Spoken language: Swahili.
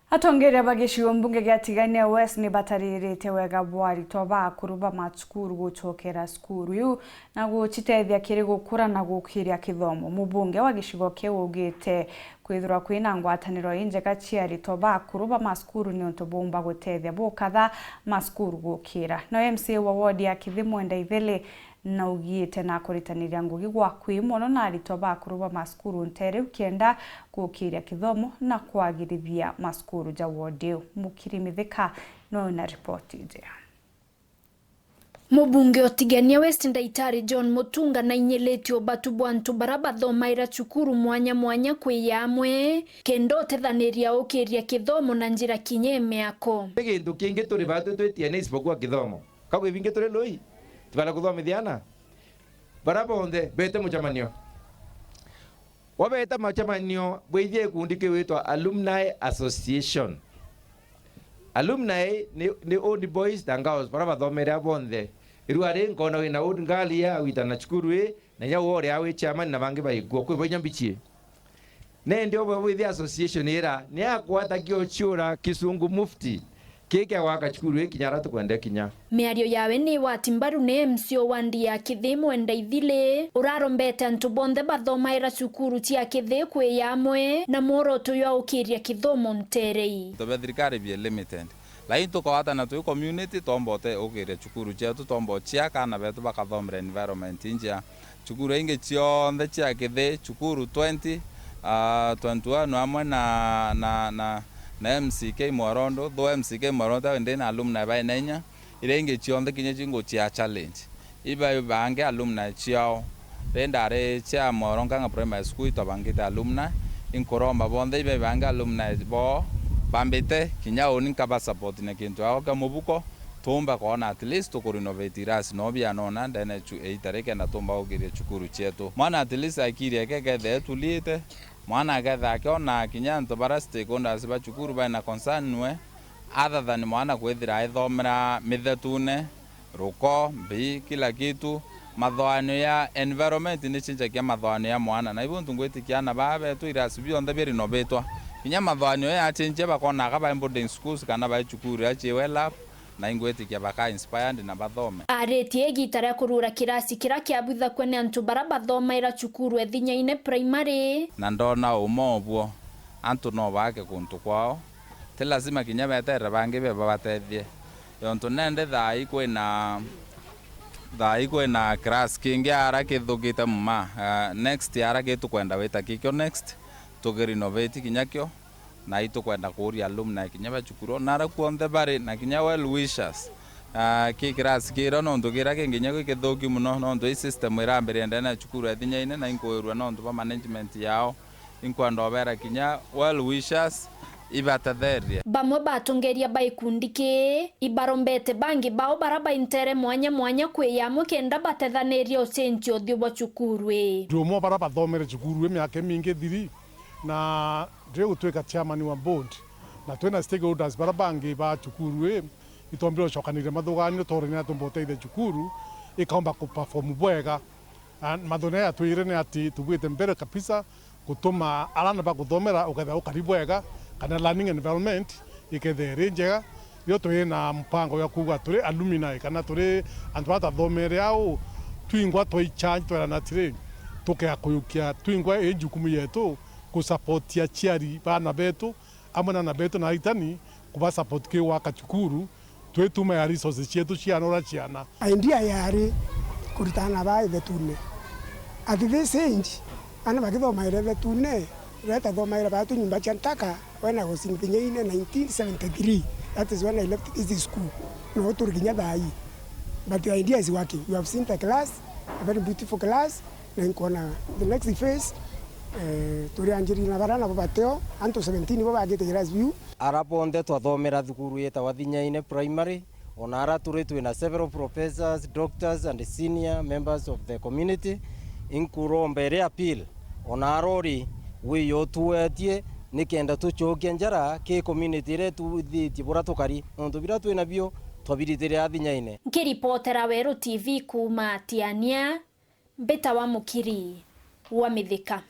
Atongeria bagishigo mbunge gyatigania West ni bataririte wega bwaritwa bakuru ba macukuru guchokera skuru yu na guchitethia kiri gukura na gukiria kithomo. Mubunge wa gishigo kiu ugite kwithirwa kwina ngwataniro injega ciaritwa bakuru ba macukuru ni untu bomba gutethia bukatha macukuru gukira. No MCA wa ward ya Kîthomo Ndaithele na ugite na kuritaniria ngugi gwa kwimono na aritwa bakuru ba macukuru ntere KENDA gukiria kithomo na kwagirithia macukuru ja ward Mukiri no na ripoti ija. Mubunge otigania West Ndaitari John Mutunga na inyeletio batu bwantu BATHOMAGIRA cukuru mwanya kwiyamwe kendo tethaniria ukiria kithomo na njira kinyeme ako. Gintu kingi turi batu twetia ni isipokuwa kithomo. Kago ibinge turi loi. Tubala kuthomithiana. Barabonde bete muchamanio. Wabeta muchamanio bwithie kundi kiwitwa Alumni Association. Alumni ni old boys and girls barabathomera bonde. Iruare ngona wina old ngalia witana cukuru na nya wore awe chairman na bangi baigwo kwe banyambichie. Ne ndio bwe association era ni akwata kiochura kisungu mufti. Keke waka cukuru kinyara tukwende kinya. Miario yawe ni wati MBARU ne MCO wandi ya Kîthomo Ndaithele urarombete antu bonde BATHOMAGIRA cukuru cia Kîthe kwiyamwe na muoroto ya ukiria kithomo nterei. Tobe thirikari bie limited. Lai tukawata na tu community tombote ukiria cukuru chetu tombo cia kana betu bakathomera environment inja cukuru inge cionthe cia Kîthe cukuru 21 amwe na MCK Mwarondo tho MCK Mwarondo ende na alumni ba nenya irenge cionthe kinye cingo cia challenge iba bange alumni ciao rendare cia Mwaronga primary school to bangite alumni inkoromba bonde iba bange alumni bo bambete kinya oni kaba support na kintu ao kamubuko tumba kona at least to renovate ras no bia nona ndene chu eitareke na tumba ugirie cukuru chetu mwana at least akiria keke tulite mwana gatha kiona kinya nto bara stakeholders ba cukuru ba na concern nwe other than mwana kwithira ithomera mithetune ruko mbi kila kitu mathoano ya environment ni chinja kia mathoano ya mwana na ibuntu ngwitikiana babe tu irasibi onda biri nobetwa kinya mathoano ya chinje bakona ka ba boarding schools kana ba cukuru ya chewela na ingwetikia baka inspired na bathome aretie gitara kurura kirasi kira kiabutha kwene antu bara BATHOMAGIRA cukuru ethinyaine primary na ndona umobwo antu no bake kuntu kwao te lazima kinya betere bangi be babatethie yontu nende thai kwena class kingi ara kithugite muma next ara gitu kwenda wita kikyo next tugirenovate kinyakyo na ito kwenda kuria alumni kinya ba cukuru nara kuonde bare na kinya well wishers kikras kiro no ndugira kinginya gikithoki muno no ndu system irambere ndana cukuru ethinyaine na inkoerwa no ndu ba management yao inkwandobera kinya well wishers ibatatheria bamwe batongeria baikundike ibarombete bangi bao baraba intere mwanya kwiyamwe kenda batethaniria ucenji uthio wa cukuru ndumo bara bathomere cukuru miaka mingi thiri na ndio gutweka chairman wa board na twena stakeholders barabangi ba cukuru itombiro chokanire mathuganio tore na tumbote ide cukuru ikaomba ku perform bwega mathone ya twire ne ati tugwite mbere kabisa gutuma alana ba guthomera ukatha ukari bwega kana learning environment ikethere njega yo twina mpango ya kuga turi alumni kana turi antu batathomere au twingwa toi charge twera na tire tuke akuyukia twingwa jukumu yetu kusapotia chiari bana betu amana na betu na itani kuba support ke waka cukuru twetuma ya resources chetu chianora chiana idea yari kuritana ba betune at this age ana bakithomaira betune reta thomaira batu nyumba chantaka when I was in Kenya in 1973 that is when I left this school no turkinya dai but the idea is working. You have seen the class, a very beautiful class, then the next phase turi anjiri na barana babateo anto 17 bo bagite grass view araponde twathomera thukuru yeta wathinyaine primary onara turi twina several professors, doctors and senior members of the community inkurombere appeal onarori wiyo tuetie nikenda tuchokia njara ke community retu thiti bora tukari onto bira twina bio twabiritiria athinyaine nkiripotera Weru TV kuma Tiania Beta wa Mukiri wa Mithika.